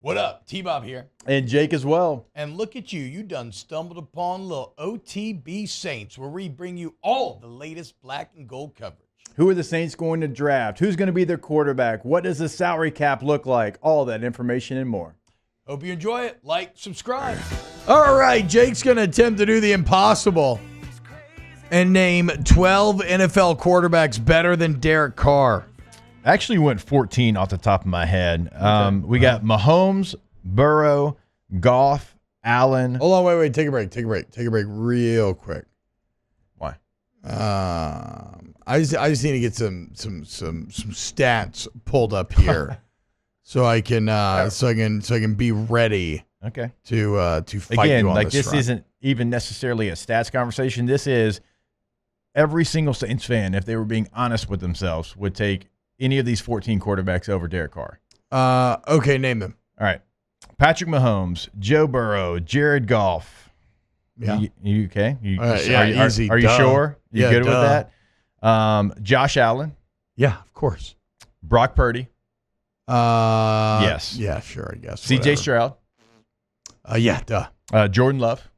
What up? T-Bob here. And Jake as well. And look at you. You done stumbled upon little OTB Saints, where we bring you all the latest black and gold coverage. Who are the Saints going to draft? Who's going to be their quarterback? What does the salary cap look like? All that information and more. Hope you enjoy it. Like, subscribe. All right, Jake's going to attempt to do the impossible and name 12 NFL quarterbacks better than Derek Carr. I actually went 14 off the top of my head. We got Mahomes, Burrow, Goff, Allen. Hold on, wait. Take a break real quick. Why? I just need to get some stats pulled up here, so I can be ready. Okay. To fight again, you on like this this isn't even necessarily a stats conversation. This is every single Saints fan, if they were being honest with themselves, would take any of these 14 quarterbacks over Derek Carr. Okay, name them. All right. Patrick Mahomes, Joe Burrow, Jared Goff. Yeah. You okay? Easy. Are you sure? You good with that? Josh Allen. Yeah, of course. Brock Purdy. Yes. Yeah, sure, I guess. CJ Stroud. Yeah, duh. Jordan Love.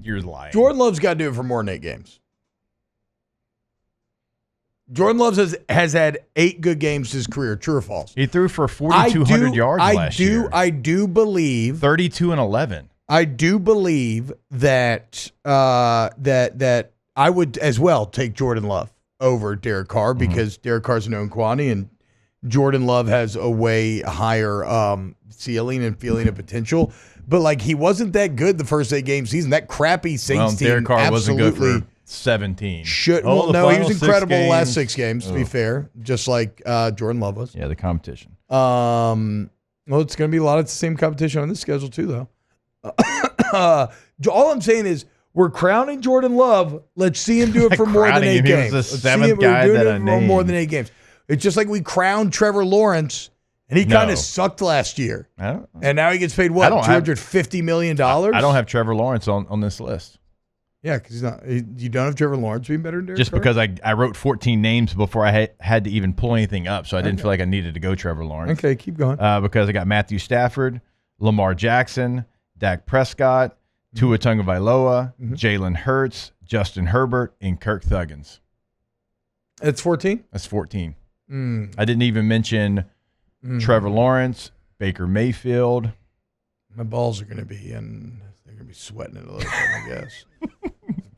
You're lying. Jordan Love's got to do it for more than 8 games. Jordan Love has had 8 good games his career. True or false? He threw for 4,200 yards last year. I do believe 32 and 11. I do believe that that I would as well take Jordan Love over Derek Carr because Derek Carr's a known quantity and Jordan Love has a way higher ceiling and feeling of potential. But like he wasn't that good the first 8 game season. That crappy Saints team Derek Carr wasn't good for 17.17. No, he was incredible the last 6 games, to be fair, just like Jordan Love was. Yeah, the competition. Well, it's going to be a lot of the same competition on this schedule too, though. All I'm saying is we're crowning Jordan Love. Let's see him do it for more than 8 games. He was the 7th guy that I named. More than 8 games. It's just like we crowned Trevor Lawrence, and he kind of sucked last year. And now he gets paid what? $250 million? I don't have Trevor Lawrence on this list. Yeah, because he's not. You don't have Trevor Lawrence being better than Derek Just Carr? because I wrote 14 names before I had to even pull anything up, so I didn't feel like I needed to go Trevor Lawrence. Okay, keep going. Because I got Matthew Stafford, Lamar Jackson, Dak Prescott, Tua Tagovailoa, Jalen Hurts, Justin Herbert, and Kirk Thuggins. It's 14? That's 14. I didn't even mention Trevor Lawrence, Baker Mayfield. My balls are going to be in. They're going to be sweating it a little bit, I guess.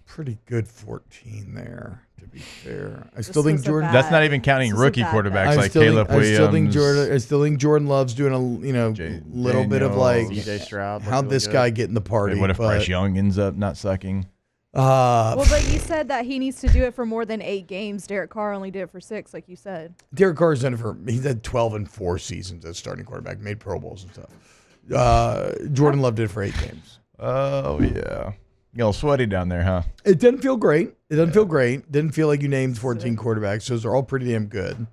Pretty good 14 there, to be fair. I still think Jordan. That's not even counting rookie quarterbacks like Caleb Williams. I still think Jordan Love's doing a little bit of like CJ Stroud. How'd this guy get in the party? What if Bryce Young ends up not sucking? Well, but you said that he needs to do it for more than 8 games. Derek Carr only did it for 6, like you said. Derek Carr's done it for. He's had 12 and 4 seasons as starting quarterback, made Pro Bowls and stuff. Jordan Love did it for 8 games. Oh yeah. A little sweaty down there, huh? It doesn't feel great. Didn't feel like you named 14 quarterbacks. Those are all pretty damn good.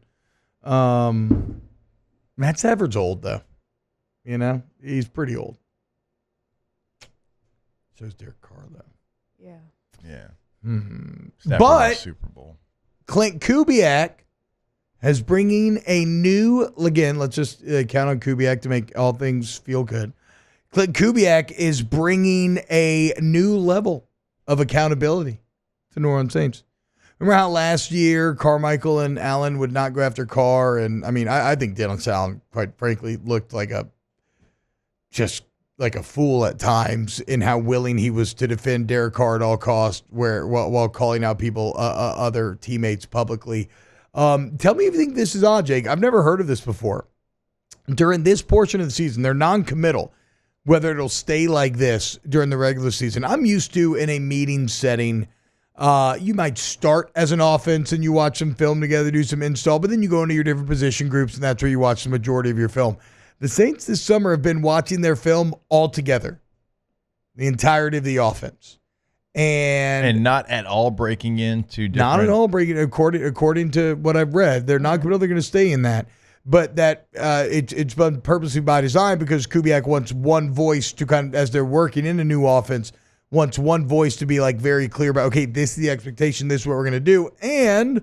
Matt Stafford's old, though. You know? He's pretty old. So's Derek Carr, though. Yeah. Yeah. But Super Bowl. Klint Kubiak is bringing a new, again, let's just count on Kubiak to make all things feel good. Klint Kubiak is bringing a new level of accountability to New Orleans Saints. Remember how last year Carmichael and Allen would not go after Carr? And I mean, I think Dylan Allen, quite frankly, looked like a fool at times in how willing he was to defend Derek Carr at all costs, while calling out people, other teammates publicly. Tell me if you think this is odd, Jake. I've never heard of this before. During this portion of the season, they're non-committal. Whether it'll stay like this during the regular season. I'm used to in a meeting setting, you might start as an offense and you watch some film together, do some install, but then you go into your different position groups and that's where you watch the majority of your film. The Saints this summer have been watching their film all together, the entirety of the offense. And not at all breaking into different. Not at all breaking, according to what I've read. They're not really going to stay in that. But that it's been purposely by design because Kubiak wants one voice to kind of, as they're working in a new offense, wants one voice to be like very clear about, okay, this is the expectation, this is what we're going to do. And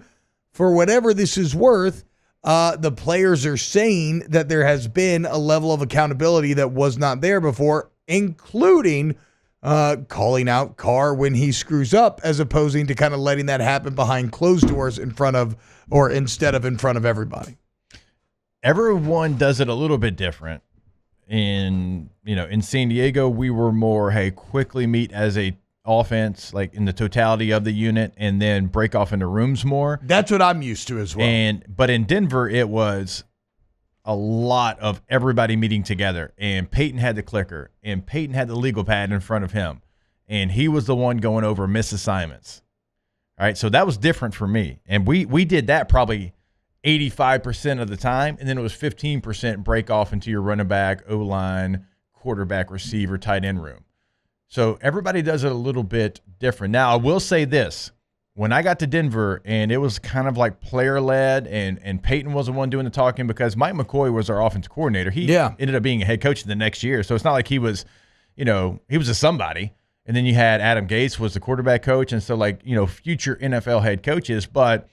for whatever this is worth, the players are saying that there has been a level of accountability that was not there before, including calling out Carr when he screws up, as opposing to kind of letting that happen behind closed doors in front of, or instead of in front of everybody. Everyone does it a little bit different. In San Diego, we were more, hey, quickly meet as a offense, like in the totality of the unit, and then break off into rooms more. That's what I'm used to as well. But in Denver, it was a lot of everybody meeting together, and Peyton had the clicker, and Peyton had the legal pad in front of him, and he was the one going over misassignments. All right, so that was different for me, and we did that probably 85% of the time, and then it was 15% break off into your running back, O-line, quarterback, receiver, tight end room. So everybody does it a little bit different. Now, I will say this. When I got to Denver, and it was kind of like player-led, and Peyton was the one doing the talking because Mike McCoy was our offensive coordinator. He ended up being a head coach the next year, so it's not like he was, he was a somebody. And then you had Adam Gase was the quarterback coach, and so future NFL head coaches, but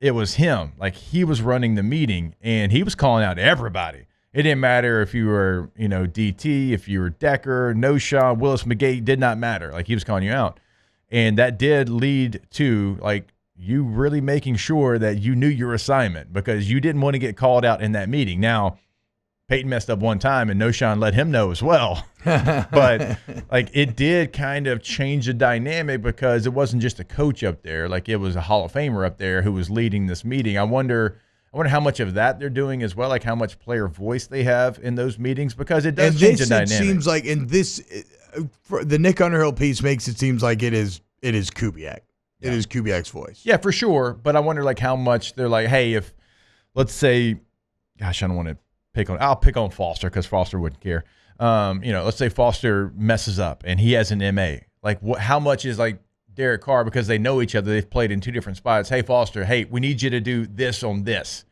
it was him. Like, he was running the meeting, and he was calling out everybody. It didn't matter if you were, DT, if you were Decker, No-Shaw, Willis McGay, did not matter. Like, he was calling you out. And that did lead to, you really making sure that you knew your assignment because you didn't want to get called out in that meeting. Now, Peyton messed up one time, and No-Shaw let him know as well. But, it did kind of change the dynamic because it wasn't just a coach up there. It was a Hall of Famer up there who was leading this meeting. I wonder how much of that they're doing as well, how much player voice they have in those meetings, because it does change the dynamic. It seems like in this, the Nick Underhill piece makes it seems like it is Kubiak. Yeah. It is Kubiak's voice. Yeah, for sure. But I wonder how much they're hey, if let's say, gosh, I don't want to I'll pick on Foster because Foster wouldn't care. Let's say Foster messes up and he has an MA. How much is Derek Carr, because they know each other, they've played in two different spots. Hey, Foster, we need you to do this on this.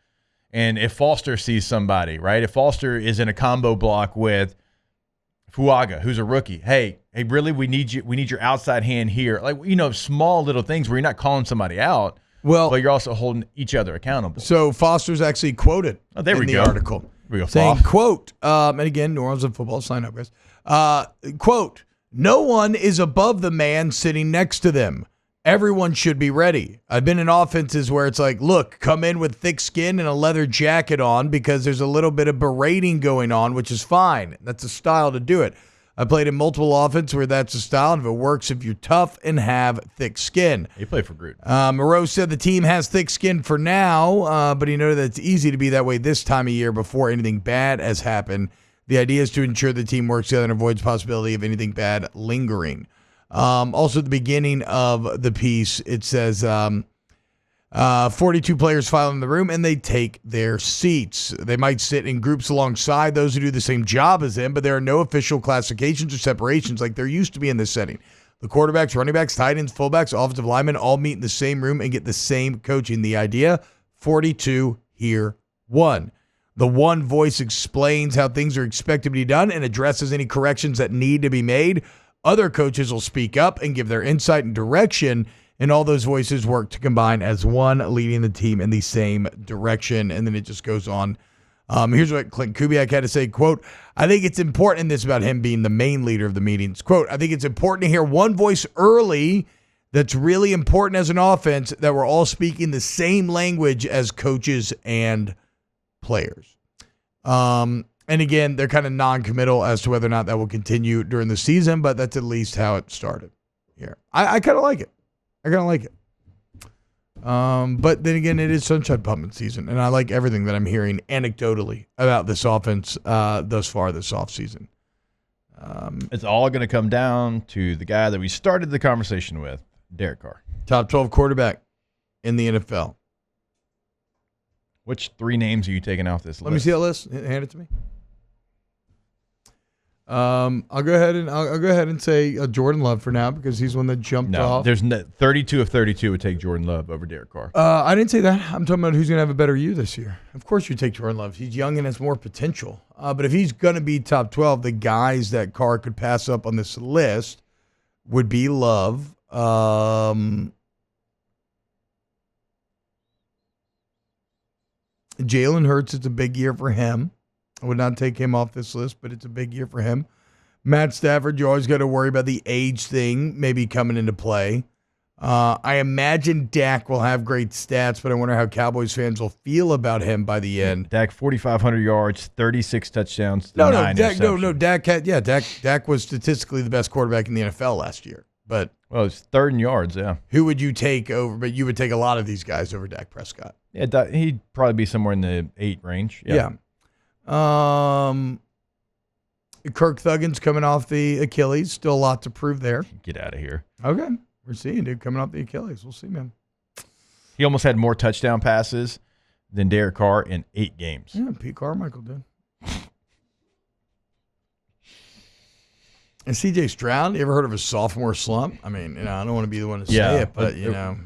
And if Foster sees somebody, right? If Foster is in a combo block with Fuaga, who's a rookie, hey, really, we need your outside hand here. Small little things where you're not calling somebody out, but you're also holding each other accountable. So Foster's actually quoted in the article. We go, saying, quote, and again, New Orleans and football, sign up, guys. Quote, "No one is above the man sitting next to them. Everyone should be ready. I've been in offenses where it's look, come in with thick skin and a leather jacket on because there's a little bit of berating going on, which is fine. That's a style to do it. I played in multiple offenses where that's a style, and if it works, if you're tough and have thick skin." He played for Gruden. Moreau said the team has thick skin for now, but he noted that it's easy to be that way this time of year before anything bad has happened. The idea is to ensure the team works together and avoids possibility of anything bad lingering. Also, at the beginning of the piece, it says 42 players file in the room, and they take their seats. They might sit in groups alongside those who do the same job as them, but there are no official classifications or separations like there used to be in this setting. The quarterbacks, running backs, tight ends, fullbacks, offensive linemen all meet in the same room and get the same coaching. The idea, 42 hear one. The one voice explains how things are expected to be done and addresses any corrections that need to be made. Other coaches will speak up and give their insight and direction, and all those voices work to combine as one, leading the team in the same direction. And then it just goes on. Here's what Klint Kubiak had to say, quote, "I think it's important," and this about him being the main leader of the meetings, quote, "I think it's important to hear one voice early that's really important as an offense, that we're all speaking the same language as coaches and players." And again, they're kind of non-committal as to whether or not that will continue during the season, but that's at least how it started here. I kind of like it. But then again, it is sunshine pumping season, and I like everything that I'm hearing anecdotally about this offense thus far this offseason. It's all going to come down to the guy that we started the conversation with, Derek Carr. Top 12 quarterback in the NFL. Which three names are you taking off this list? Let me see that list. Hand it to me. I'll go ahead and say Jordan Love for now because he's one that jumped off. There's 32 of 32 would take Jordan Love over Derek Carr. I didn't say that. I'm talking about who's going to have a better year this year. Of course you take Jordan Love. He's young and has more potential. But if he's going to be top 12, the guys that Carr could pass up on this list would be Love. Jalen Hurts, it's a big year for him. I would not take him off this list, but it's a big year for him. Matt Stafford, you always got to worry about the age thing maybe coming into play. I imagine Dak will have great stats, but I wonder how Cowboys fans will feel about him by the end. Dak, 4,500 yards, 36 touchdowns, 9 interceptions. Dak was statistically the best quarterback in the NFL last year. But Well, it's third in yards, yeah. who would you take over? But you would take a lot of these guys over Dak Prescott. Yeah, he'd probably be somewhere in the 8 range. Yeah. Kirk Thuggins coming off the Achilles. Still a lot to prove there. Get out of here. Okay. We're seeing, dude, coming off the Achilles. We'll see, man. He almost had more touchdown passes than Derek Carr in 8 games. Yeah, Pete Carmichael did. And C.J. Stroud, you ever heard of a sophomore slump? I mean, I don't want to be the one to say it, but,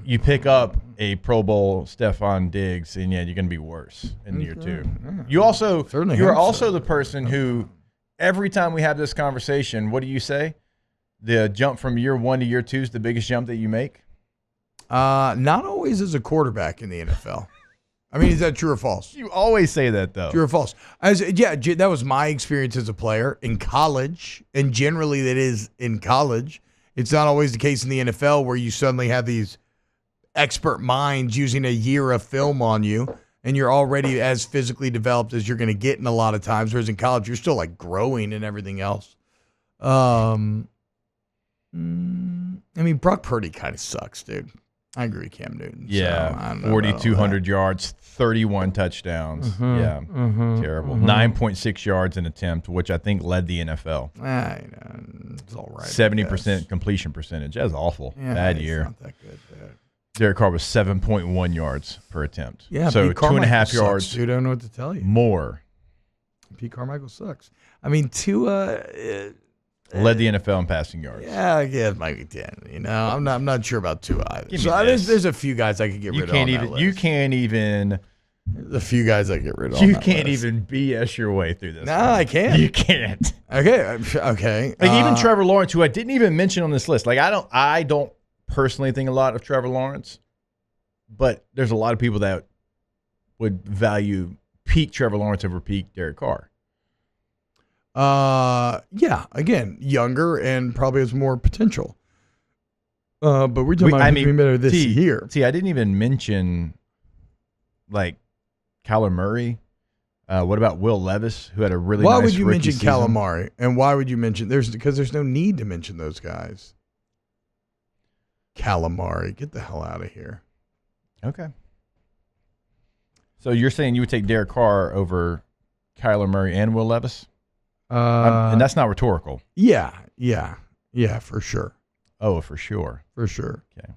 You pick up a Pro Bowl Stephon Diggs, and, you're going to be worse in year 2. Yeah. You're also so. the person who, every time we have this conversation, what do you say? The jump from year 1 to year 2 is the biggest jump that you make? Not always as a quarterback in the NFL. I mean, is that true or false? You always say that, though. True or false? That was my experience as a player in college, and generally that is in college. It's not always the case in the NFL where you suddenly have these expert minds using a year of film on you, and you're already as physically developed as you're going to get in a lot of times, whereas in college you're still like growing and everything else. I mean, Brock Purdy kind of sucks, dude. I agree, Cam Newton. Yeah, so 4,200 yards, 31 touchdowns. Terrible. 9.6 yards an attempt, which I think led the NFL. It's all right. 70% completion percentage. That's awful. Yeah, Bad it's year. not that good. Derek Carr was 7.1 yards per attempt. Yeah, so Pete Carmichael 2.5 sucks, yards. dude, I don't know what to tell you. More. Pete Carmichael sucks. I mean, Tua led the NFL in passing yards. Yeah, it might be 10. I'm not sure about Tua either. Give me So this. there's a few guys I could get rid of. You can't even. There's a few guys I get rid of. You can't even BS your way through this. No, I can't. You can't. Okay. Like even Trevor Lawrence, who I didn't even mention on this list. Like I don't personally think a lot of Trevor Lawrence, but there's a lot of people that would value peak Trevor Lawrence over peak Derek Carr. Yeah. Again, younger and probably has more potential. But we're talking about being better this year. See, I didn't even mention like Kyler Murray. What about Will Levis, who had a really Why nice would you rookie mention season? Calamari? And why would you mention because there's no need to mention those guys. Calamari, get the hell out of here. Okay. So you're saying you would take Derek Carr over Kyler Murray and Will Levis? And that's not rhetorical. Yeah, for sure. Oh, for sure. For sure. Okay.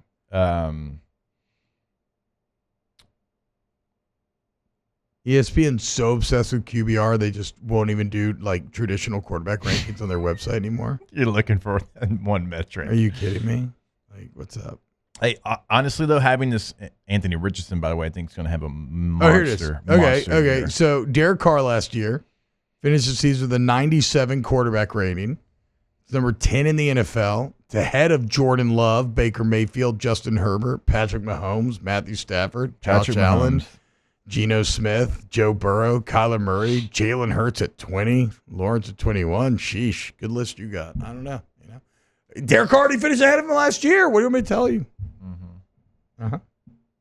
ESPN's so obsessed with QBR, they just won't even do like traditional quarterback rankings on their website anymore. You're looking for one metric. Are you kidding me? Like, what's up? Hey, honestly though, having this Anthony Richardson, by the way, I think is going to have a monster. Here it is. Okay. Year. So Derek Carr last year finished the season with a 97 quarterback rating. It's number 10 in the NFL. It's ahead of Jordan Love, Baker Mayfield, Justin Herbert, Patrick Mahomes, Matthew Stafford, Josh Allen, Geno Smith, Joe Burrow, Kyler Murray, Jalen Hurts at 20, Lawrence at 21. Sheesh, good list you got. I don't know. Derek Carr already finished ahead of him last year. What do you want me to tell you?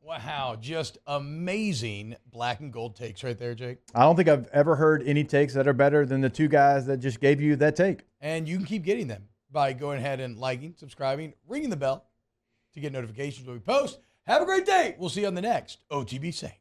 Wow, just amazing black and gold takes right there, Jake. I don't think I've ever heard any takes that are better than the two guys that just gave you that take. And you can keep getting them by going ahead and liking, subscribing, ringing the bell to get notifications when we post. Have a great day. We'll see you on the next OTB Saints.